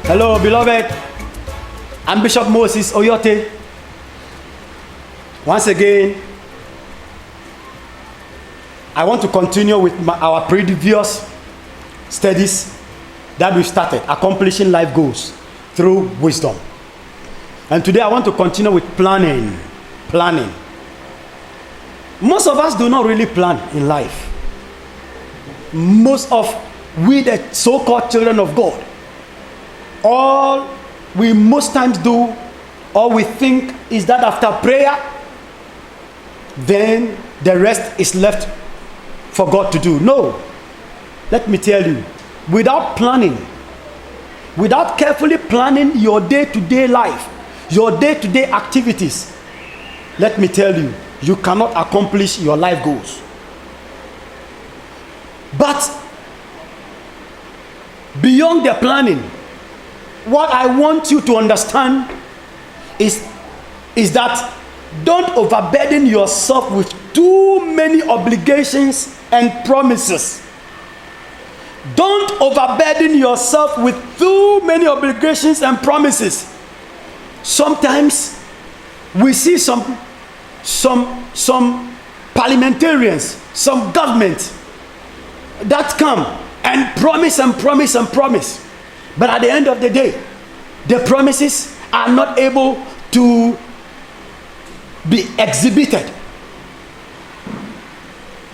Hello, beloved. I'm Bishop Moses Oyote. Once again, I want to continue with our previous studies that we started, accomplishing life goals through wisdom. And today I want to continue with planning. Most of us do not really plan in life. Most of we, the so-called children of God, all we most times do, or we think, is that after prayer, then the rest is left for God to do. No. Let me tell you, without planning, without carefully planning your day-to-day life, your day-to-day activities, let me tell you, you cannot accomplish your life goals. But beyond the planning, what I want you to understand is that don't overburden yourself with too many obligations and promises. Don't overburden yourself with too many obligations and promises. Sometimes we see some parliamentarians, some government that come and promise and promise and promise. But at the end of the day, the promises are not able to be exhibited.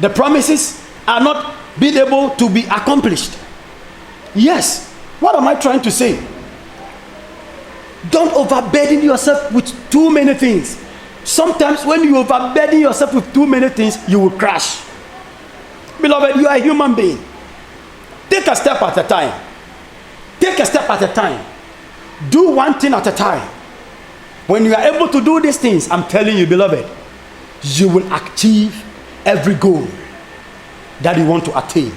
The promises are not being able to be accomplished. Yes, what am I trying to say? Don't overburden yourself with too many things. Sometimes when you overburden yourself with too many things, you will crash. Beloved, you are a human being. Take a step at a time. Take a step at a time. Do one thing at a time. When you are able to do these things, I'm telling you, beloved, you will achieve every goal that you want to attain.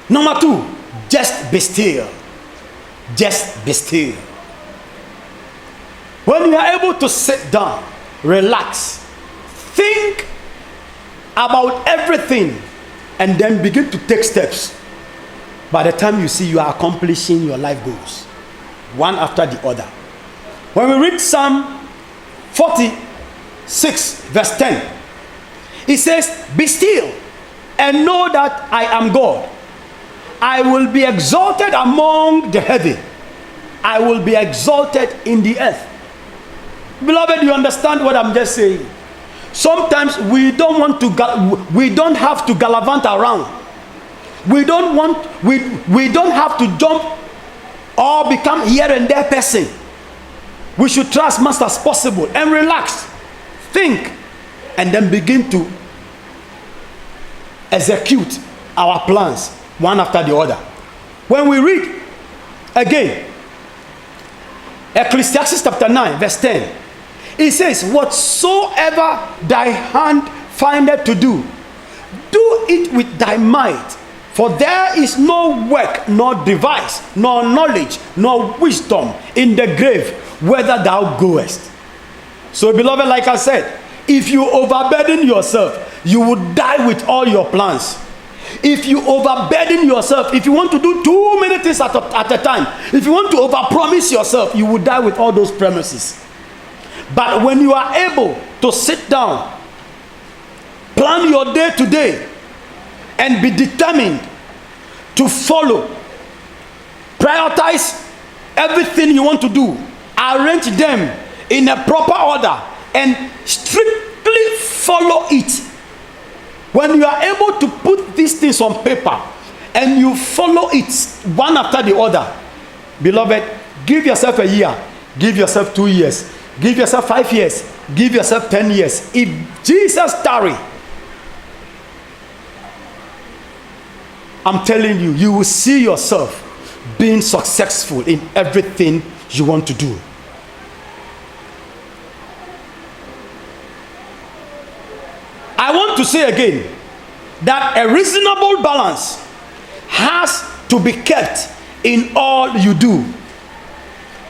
Number 2, just be still. Just be still. When you are able to sit down, relax, think about everything, and then begin to take steps, by the time you see you are accomplishing your life goals, one after the other. When we read Psalm 46, verse 10, it says, "Be still and know that I am God. I will be exalted among the heathen. I will be exalted in the earth." Beloved, you understand what I'm just saying? Sometimes we don't have to gallivant around. We don't have to jump or become here and there person. We should try as much as possible and relax, think, and then begin to execute our plans one after the other. When we read again Ecclesiastes chapter 9 verse 10, it says, "Whatsoever thy hand findeth to do, do it with thy might. For there is no work, nor device, nor knowledge, nor wisdom in the grave, whither thou goest." So, beloved, like I said, if you overburden yourself, you will die with all your plans. If you overburden yourself, if you want to do too many things at a time, if you want to overpromise yourself, you will die with all those promises. But when you are able to sit down, plan your day to day, and be determined to follow, prioritize everything you want to do, arrange them in a proper order, and strictly follow it. When you are able to put these things on paper and you follow it one after the other, beloved, give yourself a year, give yourself 2 years, give yourself 5 years, give yourself 10 years. If Jesus tarry, I'm telling you, you will see yourself being successful in everything you want to do. I want to say again that a reasonable balance has to be kept in all you do.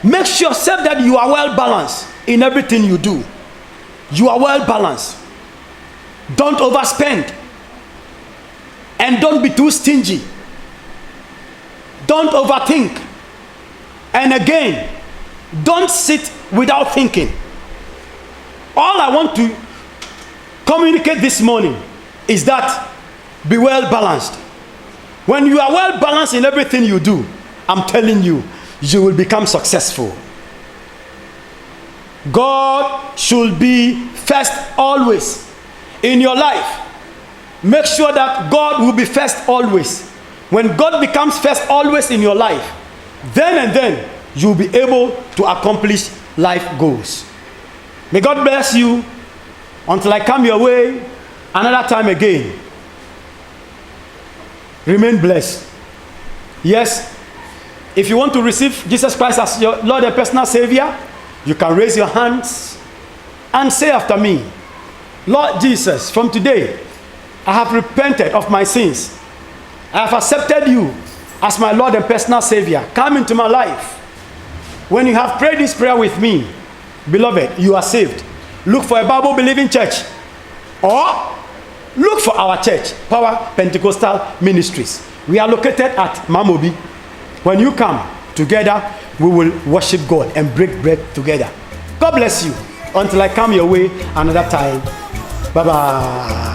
Make sure yourself that you are well balanced. in everything you do. You are well balanced. Don't overspend. And don't be too stingy. Don't overthink. And again, don't sit without thinking. All I want to communicate this morning is that be well balanced. When you are well balanced in everything you do, I'm telling you, you will become successful. God should be first always in your life. Make sure that God will be first always. When God becomes first always in your life, then and then you'll be able to accomplish life goals. May God bless you until I come your way another time again. Remain blessed. Yes, if you want to receive Jesus Christ as your Lord and personal Savior, you can raise your hands and say after me, Lord Jesus, from today, I have repented of my sins. I have accepted you as my Lord and personal Savior. Come into my life. When you have prayed this prayer with me, beloved, you are saved. Look for a Bible-believing church, or look for our church, Power Pentecostal Ministries. We are located at Mamobi. When you come together, we will worship God and break bread together. God bless you until I come your way another time. Bye-bye.